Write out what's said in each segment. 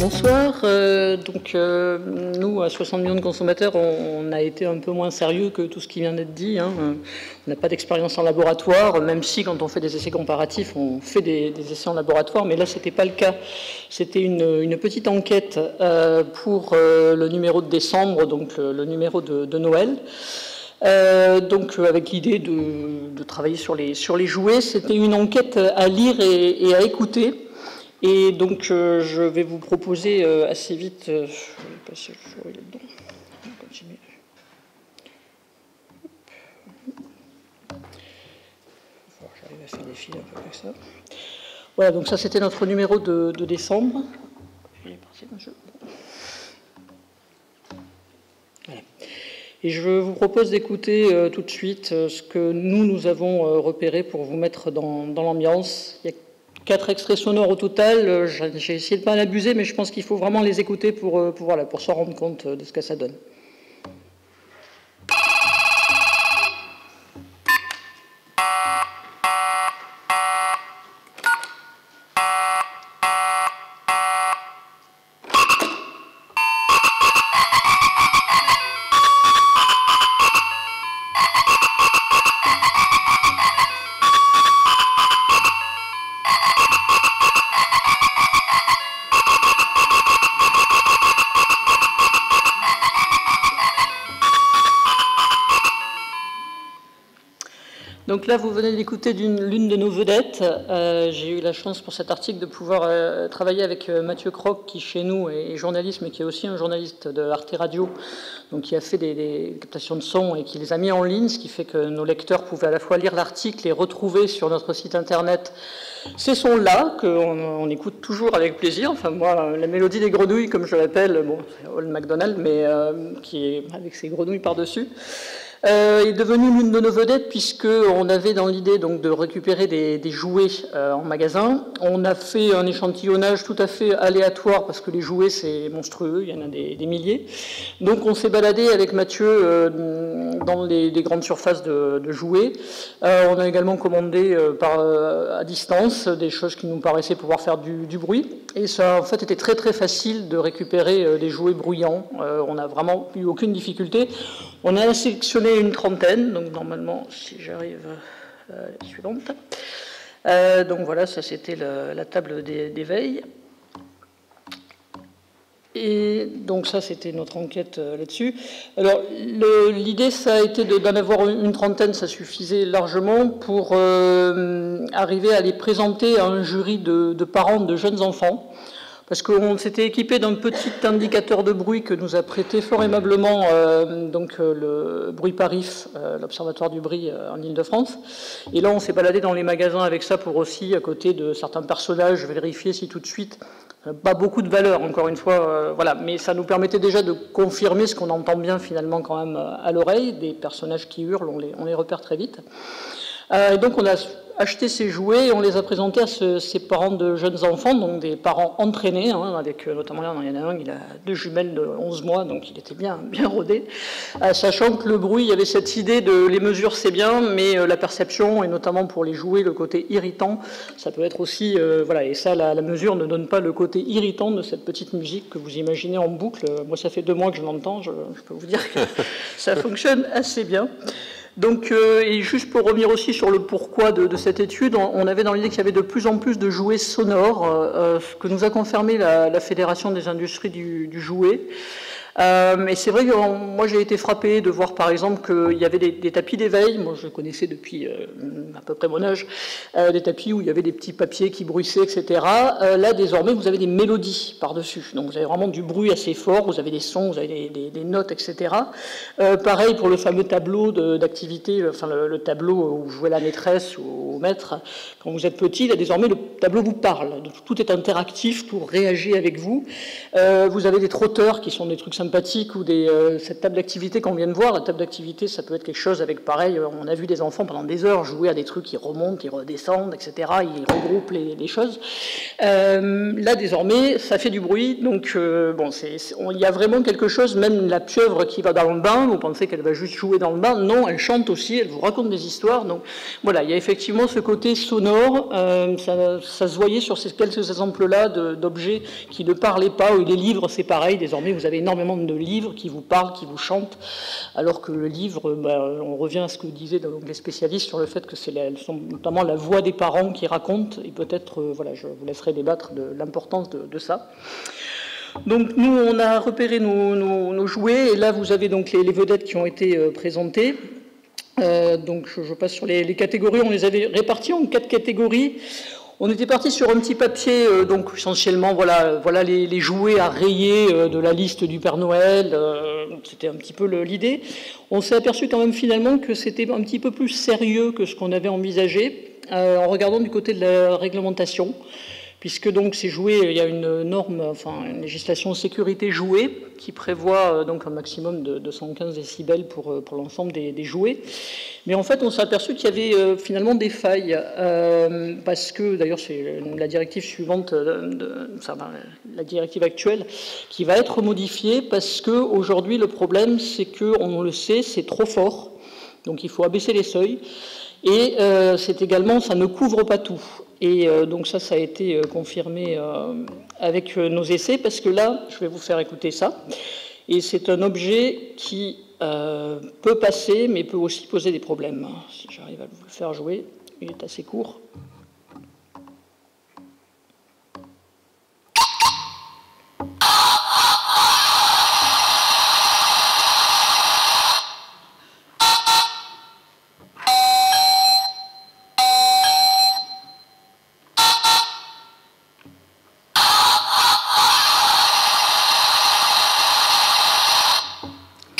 Bonsoir. Nous, à 60 millions de consommateurs, on a été un peu moins sérieux que tout ce qui vient d'être dit. On n'a pas d'expérience en laboratoire, même si, quand on fait des essais comparatifs, on fait des essais en laboratoire, mais là, ce n'était pas le cas. C'était une petite enquête pour le numéro de décembre, donc le numéro de Noël. Avec l'idée de travailler sur les jouets. C'était une enquête à lire et à écouter. Et donc, je vais vous proposer assez vite. Je vais passer le jour, il est dedans. On va continuer. J'arrive à faire des fils un peu avec ça. Voilà, donc ça, c'était notre numéro de décembre. Il est parti d'un jeu. Voilà. Et je vous propose d'écouter tout de suite ce que nous avons repéré pour vous mettre dans l'ambiance. Il y a 4 extraits sonores au total. J'ai essayé de ne pas en abuser, mais je pense qu'il faut vraiment les écouter pour s'en rendre compte de ce que ça donne. Donc là, vous venez d'écouter l'une de nos vedettes. J'ai eu la chance pour cet article de pouvoir travailler avec Mathieu Croc, qui chez nous est journaliste, mais qui est aussi un journaliste de Arte Radio, donc qui a fait des captations de son et qui les a mis en ligne, ce qui fait que nos lecteurs pouvaient à la fois lire l'article et retrouver sur notre site internet ces sons-là, qu'on écoute toujours avec plaisir. Enfin, moi, la mélodie des grenouilles, comme je l'appelle, bon, c'est Old MacDonald, mais qui est avec ses grenouilles par-dessus, est devenue l'une de nos vedettes, puisqu'on avait dans l'idée donc de récupérer des jouets en magasin. On a fait un échantillonnage tout à fait aléatoire, parce que les jouets, c'est monstrueux, il y en a des milliers. Donc on s'est baladé avec Mathieu dans les grandes surfaces de jouets. On a également commandé à distance des choses qui nous paraissaient pouvoir faire du bruit. Et ça, en fait, était très très facile de récupérer des jouets bruyants. On n'a vraiment eu aucune difficulté. On a sélectionné une trentaine, donc normalement, si j'arrive à la suivante. Donc voilà, ça c'était la table d'éveil. Et donc ça, c'était notre enquête là-dessus. Alors, l'idée, ça a été d'en avoir une trentaine, ça suffisait largement pour arriver à les présenter à un jury de parents de jeunes enfants. Parce qu'on s'était équipé d'un petit indicateur de bruit que nous a prêté fort aimablement le Bruit Paris, l'Observatoire du bruit en Ile-de-France. Et là, on s'est baladé dans les magasins avec ça pour aussi, à côté de certains personnages, vérifier si tout de suite, pas beaucoup de valeur, encore une fois, voilà. Mais ça nous permettait déjà de confirmer ce qu'on entend bien finalement quand même à l'oreille, des personnages qui hurlent, on les repère très vite. Et donc on a acheté ces jouets et on les a présentés à ces parents de jeunes enfants, donc des parents entraînés, avec notamment il y en a un, il a 2 jumelles de 11 mois, donc il était bien rodé, sachant que le bruit, il y avait cette idée de les mesures c'est bien, mais la perception, et notamment pour les jouets, le côté irritant, ça peut être aussi, voilà, et ça la mesure ne donne pas le côté irritant de cette petite musique que vous imaginez en boucle. Moi ça fait 2 mois que je l'entends, je peux vous dire que ça fonctionne assez bien. Donc, et juste pour revenir aussi sur le pourquoi de cette étude, on avait dans l'idée qu'il y avait de plus en plus de jouets sonores, ce que nous a confirmé la Fédération des industries du jouet. Et c'est vrai que moi j'ai été frappé de voir par exemple qu'il y avait des tapis d'éveil, moi je connaissais depuis à peu près mon âge, des tapis où il y avait des petits papiers qui bruissaient, etc. Là désormais vous avez des mélodies par-dessus, donc vous avez vraiment du bruit assez fort, vous avez des sons, vous avez des notes, etc. Pareil pour le fameux tableau d'activité, enfin le tableau où vous jouez la maîtresse ou au maître, quand vous êtes petit, là désormais le tableau vous parle, tout est interactif, tout réagit avec vous. Vous avez des trotteurs qui sont des trucs sympathiques, ou cette table d'activité qu'on vient de voir. La table d'activité, ça peut être quelque chose avec, pareil, on a vu des enfants pendant des heures jouer à des trucs qui remontent, qui redescendent, etc. Ils regroupent les choses. Là, désormais, ça fait du bruit, donc bon, il y a vraiment quelque chose, même la pieuvre qui va dans le bain, vous pensez qu'elle va juste jouer dans le bain, non, elle chante aussi, elle vous raconte des histoires, donc voilà, il y a effectivement ce côté sonore, ça se voyait sur ces quelques exemples-là d'objets qui ne parlaient pas, ou les livres, c'est pareil, désormais vous avez énormément de livres qui vous parlent, qui vous chantent, alors que le livre, on revient à ce que disaient donc, les spécialistes sur le fait que c'est notamment la voix des parents qui racontent, et peut-être, voilà, je vous laisserai débattre de l'importance de ça. Donc nous, on a repéré nos jouets, et là vous avez donc les vedettes qui ont été présentées. Donc je passe sur les catégories, on les avait réparties en 4 catégories. On était parti sur un petit papier, donc essentiellement, voilà les jouets à rayer de la liste du Père Noël, c'était un petit peu l'idée. On s'est aperçu quand même finalement que c'était un petit peu plus sérieux que ce qu'on avait envisagé, en regardant du côté de la réglementation, puisque donc ces jouets, il y a une norme, enfin une législation sécurité jouets qui prévoit donc un maximum de 215 décibels pour l'ensemble des jouets. Mais en fait, on s'est aperçu qu'il y avait finalement des failles, parce que d'ailleurs c'est la directive suivante, la directive actuelle, qui va être modifiée, parce qu'aujourd'hui le problème c'est que, on le sait, c'est trop fort, donc il faut abaisser les seuils, et c'est également, ça ne couvre pas tout. Et donc ça a été confirmé avec nos essais, parce que là, je vais vous faire écouter ça, et c'est un objet qui peut passer, mais peut aussi poser des problèmes. Si j'arrive à vous le faire jouer, il est assez court.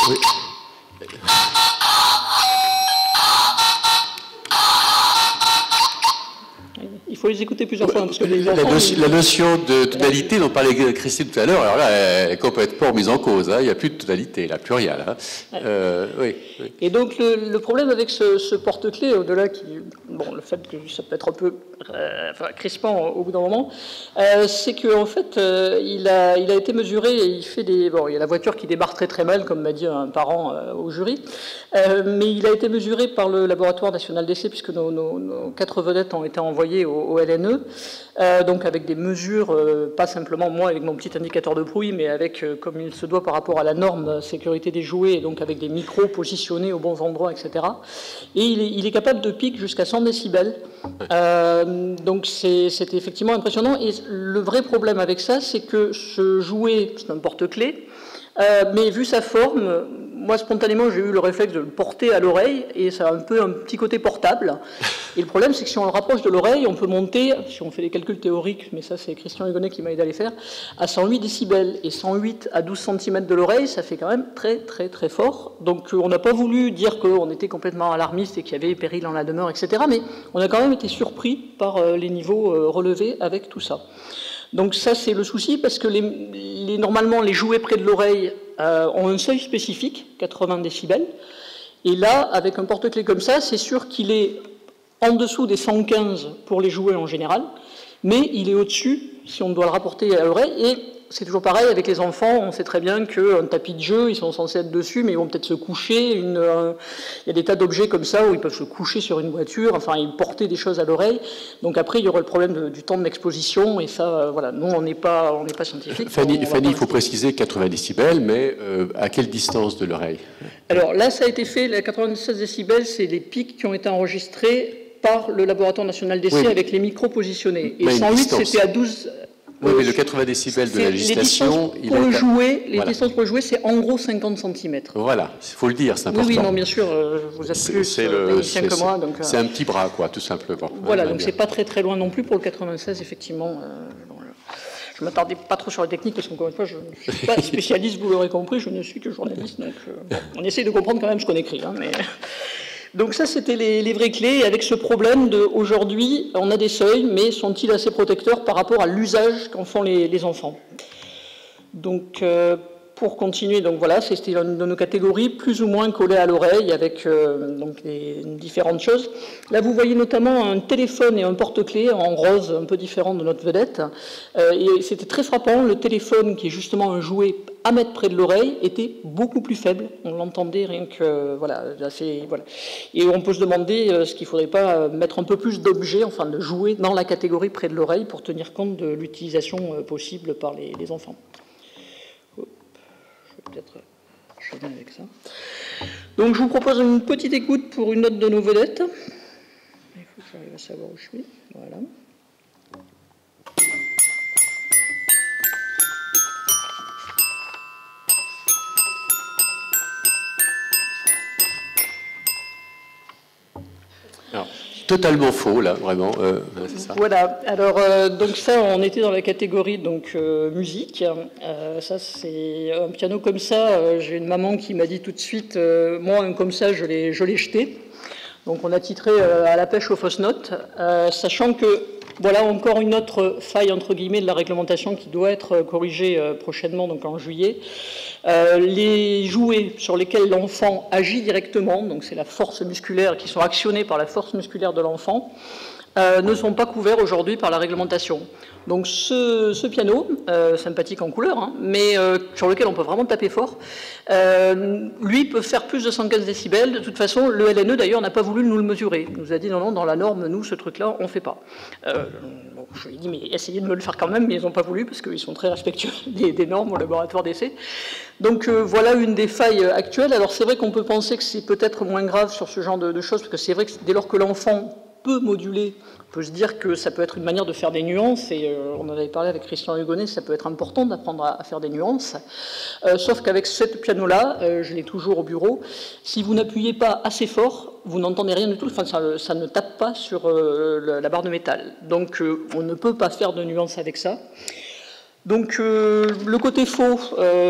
Oui. Il faut les écouter plusieurs fois, parce que les enfants, la notion de tonalité dont parlait Christine tout à l'heure, alors là, elle est complètement remise en cause. Hein. Il n'y a plus de tonalité, là, plus rien. Là. Oui. Et donc le problème avec ce porte-clés, au-delà le fait que ça peut être un peu crispant au bout d'un moment, c'est qu'en fait, il a été mesuré, et il fait il y a la voiture qui démarre très très mal, comme m'a dit un parent au jury, mais il a été mesuré par le laboratoire national d'essai, puisque nos 4 vedettes ont été envoyées au LNE, donc avec des mesures, pas simplement moi avec mon petit indicateur de bruit, mais avec, comme il se doit par rapport à la norme sécurité des jouets, et donc avec des micros positionnés aux bons endroits, etc. Et il est capable de pic jusqu'à 100 décibels. Donc c'était effectivement impressionnant. Et le vrai problème avec ça, c'est que ce jouet, c'est un porte-clés, mais vu sa forme, moi spontanément j'ai eu le réflexe de le porter à l'oreille, et ça a un petit côté portable. Et le problème, c'est que si on le rapproche de l'oreille, on peut monter, si on fait des calculs théoriques, mais ça c'est Christian Hugonnet qui m'a aidé à les faire, à 108 décibels. Et 108 à 12 cm de l'oreille, ça fait quand même très très très fort. Donc on n'a pas voulu dire qu'on était complètement alarmiste et qu'il y avait péril en la demeure, etc. Mais on a quand même été surpris par les niveaux relevés avec tout ça. Donc ça c'est le souci, parce que normalement les jouets près de l'oreille ont un seuil spécifique, 80 décibels. Et là, avec un porte-clés comme ça, c'est sûr qu'il est en dessous des 115 pour les jouets en général, mais il est au-dessus si on doit le rapporter à l'oreille. Et c'est toujours pareil avec les enfants, on sait très bien qu'un tapis de jeu, ils sont censés être dessus, mais ils vont peut-être se coucher. Il y a des tas d'objets comme ça où ils peuvent se coucher sur une voiture, enfin ils porter des choses à l'oreille. Donc après, il y aura le problème du temps d'exposition, et ça, voilà, nous on n'est pas scientifiques. Fanny, il faut préciser 80 décibels, mais à quelle distance de l'oreille? Alors là, ça a été fait, les 96 décibels, c'est les pics qui ont été enregistrés par le laboratoire national d'essai, avec les micros positionnés. Et 108, c'était à 12... Oui, mais le 80 décibels de la législation... Les distances pour le jouet, c'est en gros 50 cm. Voilà, il faut le dire, c'est important. Oui, non, bien sûr, vous êtes plus technicien que moi. C'est un petit bras, quoi, tout simplement. Voilà, donc c'est pas très très loin non plus pour le 96, effectivement. Je ne m'attardais pas trop sur la technique, parce qu'encore une fois, je ne suis pas spécialiste, vous l'aurez compris, je ne suis que journaliste. Donc on essaie de comprendre quand même ce qu'on écrit. Hein, mais... Donc ça, c'était les vraies clés. Et avec ce problème aujourd'hui, on a des seuils, mais sont-ils assez protecteurs par rapport à l'usage qu'en font les enfants? Donc, pour continuer, donc voilà, c'était une de nos catégories, plus ou moins collée à l'oreille, avec donc différentes choses. Là, vous voyez notamment un téléphone et un porte-clés en rose, un peu différent de notre vedette. Et c'était très frappant, le téléphone, qui est justement un jouet à mettre près de l'oreille, était beaucoup plus faible. On l'entendait rien que... Voilà, voilà. Et on peut se demander ce qu'il ne faudrait pas mettre un peu plus d'objets, enfin de jouets, dans la catégorie près de l'oreille pour tenir compte de l'utilisation possible par les enfants. Peut-être enchaîner avec ça. Donc je vous propose une petite écoute pour une autre de nos vedettes. Il faut que j'arrive à savoir où je suis. Voilà. Alors, totalement faux, là, vraiment. C'est ça. Voilà. Alors, donc ça, on était dans la catégorie donc musique. Ça, c'est un piano comme ça. J'ai une maman qui m'a dit tout de suite, moi, un comme ça, je l'ai jeté. Donc, on a titré à la pêche aux fausses notes, sachant que voilà encore une autre faille entre guillemets de la réglementation qui doit être corrigée prochainement, donc en juillet. Les jouets sur lesquels l'enfant agit directement, donc c'est la force musculaire, qui sont actionnés par la force musculaire de l'enfant, ne sont pas couverts aujourd'hui par la réglementation. Donc ce piano, sympathique en couleur, hein, mais sur lequel on peut vraiment taper fort, lui peut faire plus de 115 décibels. De toute façon, le LNE d'ailleurs n'a pas voulu nous le mesurer. Il nous a dit non, non, dans la norme, nous, ce truc-là, on ne fait pas. Bon, je lui ai dit, mais essayez de me le faire quand même, mais ils n'ont pas voulu parce qu'ils sont très respectueux des normes au laboratoire d'essai. Donc voilà une des failles actuelles. Alors c'est vrai qu'on peut penser que c'est peut-être moins grave sur ce genre de choses, parce que c'est vrai que dès lors que l'enfant peut moduler, on peut se dire que ça peut être une manière de faire des nuances, et on en avait parlé avec Christian Hugonnet, ça peut être important d'apprendre à faire des nuances, sauf qu'avec ce piano-là, je l'ai toujours au bureau, si vous n'appuyez pas assez fort, vous n'entendez rien du tout, enfin, ça ne tape pas sur la barre de métal. Donc on ne peut pas faire de nuances avec ça. Donc le côté faux,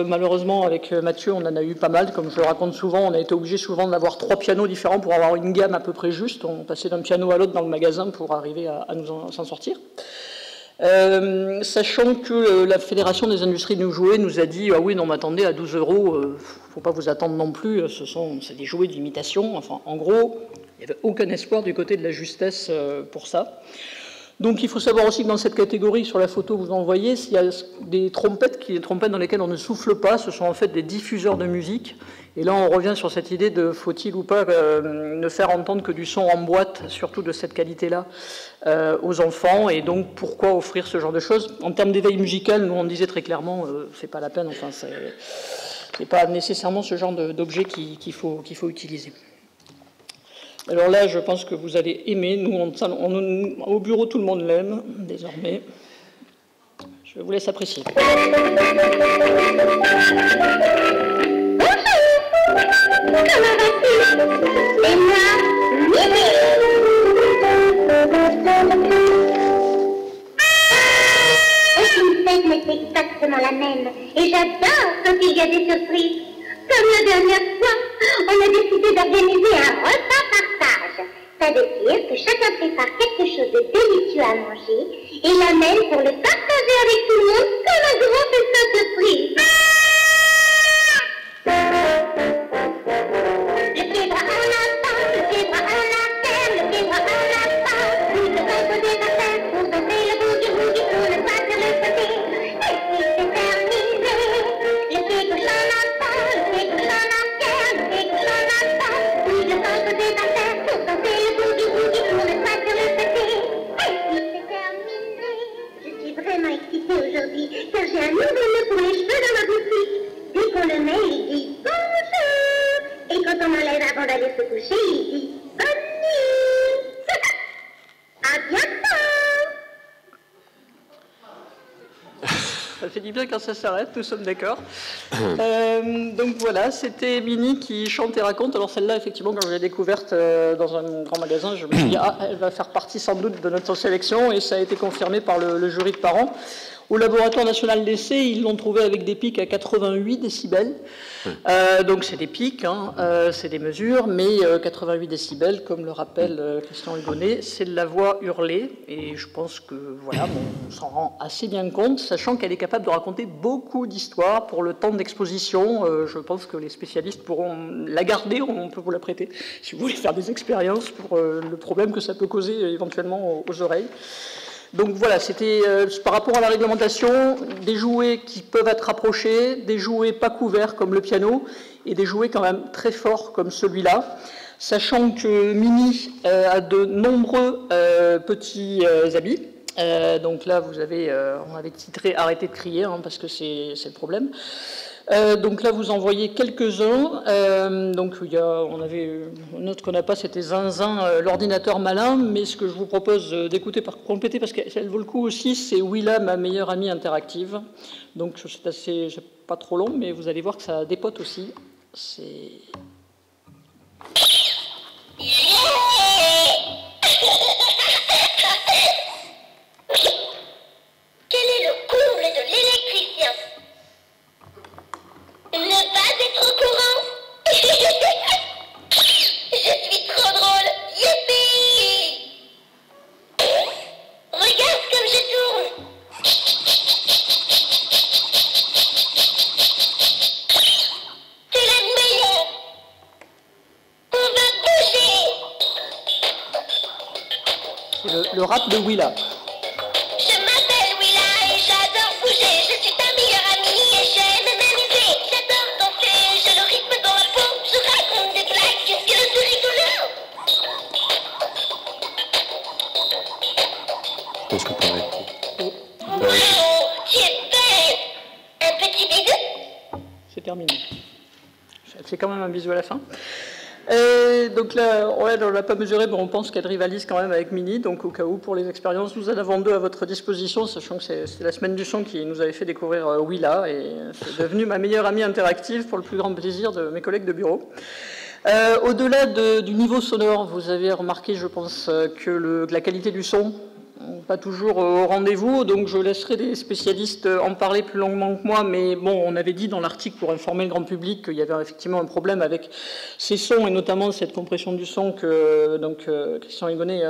malheureusement avec Mathieu on en a eu pas mal, comme je le raconte souvent, on a été obligé souvent d'avoir 3 pianos différents pour avoir une gamme à peu près juste, on passait d'un piano à l'autre dans le magasin pour arriver à s'en sortir. Sachant que la Fédération des industries du jouet nous a dit, ah oui non mais attendez, à 12 €, faut pas vous attendre non plus, c'est des jouets d'imitation, enfin en gros, il n'y avait aucun espoir du côté de la justesse pour ça. Donc il faut savoir aussi que dans cette catégorie, sur la photo que vous en voyez, il y a des trompettes dans lesquelles on ne souffle pas, ce sont en fait des diffuseurs de musique. Et là on revient sur cette idée de faut-il ou pas ne faire entendre que du son en boîte, surtout de cette qualité-là, aux enfants, et donc pourquoi offrir ce genre de choses. En termes d'éveil musical, nous on disait très clairement, c'est pas la peine, enfin c'est pas nécessairement ce genre d'objet qu'il faut utiliser. Alors là, je pense que vous allez aimer. Nous, au bureau, tout le monde l'aime, désormais. Je vous laisse apprécier. Bonjour. Comment vas-tu? C'est moi, Mimi. Aucune fête n'est exactement la même. Et j'adore quand il y a des surprises. Comme la dernière fois, on a décidé d'organiser un repas partage. Ça veut dire que chacun prépare quelque chose de délicieux à manger et l'amène pour le partager avec tout le monde comme un grand festin surprise. Le pied droit en avant, le pied droit en arrière, le pied droit en avant. Tout le temps des bassins pour danser le boogie-woogie pour le doigt sur le côté. Et puis c'est terminé. Le pied gauche en avant, le pied gauche en arrière, le pied gauche en avant. Tout le temps des bassins pour danser le boogie-woogie pour le doigt sur le côté. Et puis c'est terminé. Je suis vraiment excitée aujourd'hui car j'ai un nouveau nœud pour les cheveux dans ma boutique. Dès qu'on le met, il dit bonjour. Et quand on enlève avant d'aller se coucher, il dit bonne nuit. À bientôt. Ça fait du bien quand ça s'arrête, nous sommes d'accord. Donc voilà, c'était Mini qui chante et raconte. Alors celle-là, effectivement, quand je l'ai découverte dans un grand magasin, je me suis dit, ah, elle va faire partie sans doute de notre sélection, et ça a été confirmé par le jury de parents. Au laboratoire national d'essai, ils l'ont trouvé avec des pics à 88 décibels. Donc c'est des pics, hein, c'est des mesures, mais 88 décibels, comme le rappelle Christian Hugonnet, c'est de la voix hurlée. Et je pense que voilà, bon, on s'en rend assez bien compte, sachant qu'elle est capable de raconter beaucoup d'histoires pour le temps d'exposition. Je pense que les spécialistes pourront la garder, on peut vous la prêter, si vous voulez faire des expériences pour le problème que ça peut causer éventuellement aux oreilles. Donc voilà, c'était par rapport à la réglementation, des jouets qui peuvent être rapprochés, des jouets pas couverts comme le piano, et des jouets quand même très forts comme celui-là, sachant que Mini a de nombreux petits habits. Donc là, vous avez, on avait titré « Arrêtez de crier hein, », parce que c'est le problème. Donc là, vous en voyez quelques-uns. Donc on avait une autre qu'on n'a pas, c'était Zinzin, l'ordinateur malin. Mais ce que je vous propose d'écouter par compléter, parce qu'elle vaut le coup aussi, c'est Willa, ma meilleure amie interactive. Donc c'est pas trop long, mais vous allez voir que ça dépote aussi. C'est... Quel est le comble de l'électricien? Ne pas être au courant. Je suis trop drôle. Youpi! Regarde comme je tourne. C'est la meilleure. On va bouger. C'est le rap de Willa. Je m'appelle Willa et j'adore bouger. Je suis ta meilleure amie et j'aime m'amuser. J'adore danser, j'ai le rythme dans la peau. Je raconte des blagues, qu'est-ce que c'est rigolo. Je pense qu'on peut arrêter. Wow, tu es belle. Un petit bidou. C'est terminé. Elle fait quand même un bisou à la fin. Donc là, on ne l'a pas mesuré, mais on pense qu'elle rivalise quand même avec Mini. Donc au cas où, pour les expériences, nous en avons deux à votre disposition, sachant que c'est la semaine du son qui nous avait fait découvrir Willa, et c'est devenu ma meilleure amie interactive pour le plus grand plaisir de mes collègues de bureau. Au-delà du niveau sonore, vous avez remarqué, je pense, que la qualité du son pas toujours au rendez-vous, donc je laisserai des spécialistes en parler plus longuement que moi, mais bon, on avait dit dans l'article pour informer le grand public qu'il y avait effectivement un problème avec ces sons, et notamment cette compression du son que Christian Hugonnet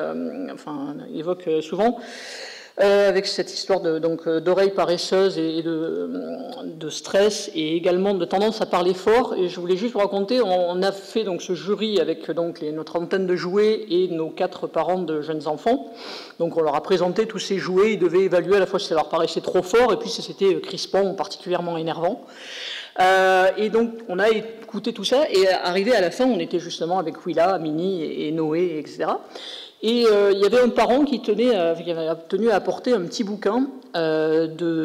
évoque souvent. Avec cette histoire d'oreilles paresseuses et de stress, et également de tendance à parler fort. Et je voulais juste vous raconter, on a fait donc ce jury avec notre trentaine de jouets et nos 4 parents de jeunes enfants. Donc on leur a présenté tous ces jouets, ils devaient évaluer à la fois si ça leur paraissait trop fort et puis si c'était crispant ou particulièrement énervant. Et donc on a écouté tout ça, et arrivé à la fin, on était justement avec Willa, Mini et Noé, etc. Et il y avait un parent qui avait tenu à apporter un petit bouquin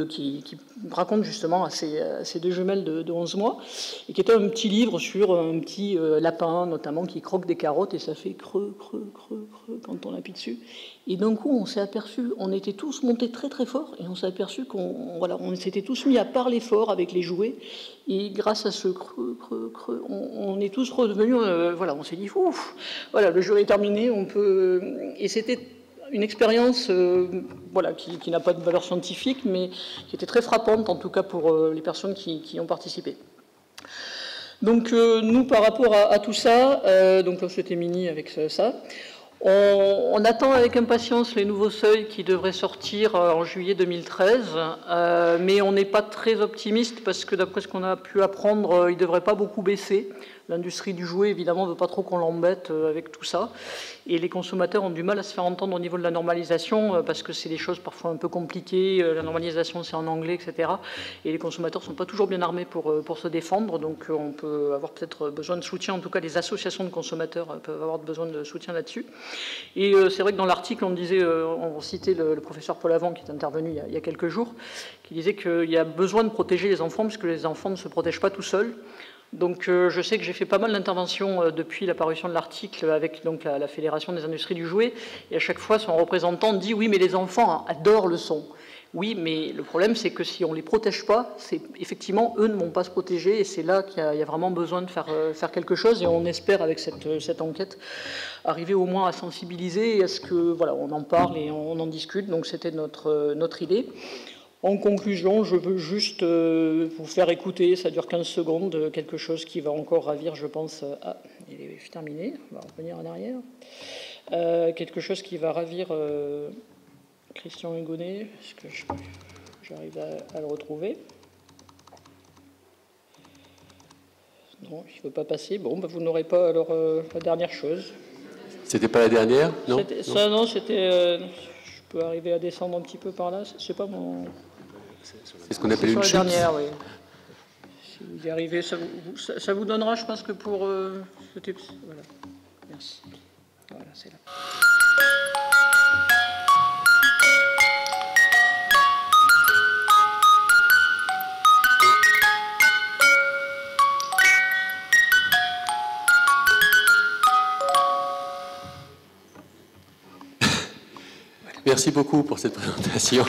qui raconte justement à ces deux jumelles de 11 mois, et qui était un petit livre sur un petit lapin, notamment, qui croque des carottes, et ça fait creux, creux, creux, creux quand on appuie dessus. Et d'un coup, on s'est aperçu, on était tous montés très très fort, et on s'est aperçu on s'était tous mis à parler fort avec les jouets, et grâce à ce creux, creux, creux, on est tous redevenus, on s'est dit, ouf, voilà, le jury est terminé, on peut... Et c'était une expérience qui n'a pas de valeur scientifique, mais qui était très frappante, en tout cas pour les personnes qui ont participé. Donc nous, par rapport à tout ça, donc là c'était Mini avec ça, on attend avec impatience les nouveaux seuils qui devraient sortir en juillet 2013, mais on n'est pas très optimiste parce que d'après ce qu'on a pu apprendre, ils ne devraient pas beaucoup baisser. L'industrie du jouet, évidemment, ne veut pas trop qu'on l'embête avec tout ça. Et les consommateurs ont du mal à se faire entendre au niveau de la normalisation parce que c'est des choses parfois un peu compliquées. La normalisation, c'est en anglais, etc. Et les consommateurs ne sont pas toujours bien armés pour se défendre. Donc on peut avoir peut-être besoin de soutien. En tout cas, les associations de consommateurs peuvent avoir besoin de soutien là-dessus. Et c'est vrai que dans l'article, on citait le professeur Paul Avant, qui est intervenu il y a quelques jours, qui disait qu'il y a besoin de protéger les enfants parce que les enfants ne se protègent pas tout seuls. Donc je sais que j'ai fait pas mal d'interventions depuis la parution de l'article avec la Fédération des industries du jouet, et à chaque fois son représentant dit oui mais les enfants adorent le son. Oui, mais le problème c'est que si on ne les protège pas, effectivement eux ne vont pas se protéger, et c'est là qu'il y a vraiment besoin de faire quelque chose, et on espère avec cette enquête arriver au moins à sensibiliser et à ce que on en parle et on en discute. Donc c'était notre idée. En conclusion, je veux juste vous faire écouter, ça dure 15 secondes, quelque chose qui va encore ravir, je pense... Ah, il est terminé, on va revenir en arrière. Quelque chose qui va ravir Christian Hugonnet, est-ce que j'arrive à le retrouver? Non, il ne veut pas passer. Bon, ben, vous n'aurez pas alors la dernière chose. C'était pas la dernière? Non, ça, non, c'était... je peux arriver à descendre un petit peu par là. C'est pas mon... C'est ce qu'on appelle une chute. La dernière, oui. Si vous y arrivez, ça vous donnera, je pense que pour... ce type... Voilà. Merci. Voilà, c'est là. Merci beaucoup pour cette présentation.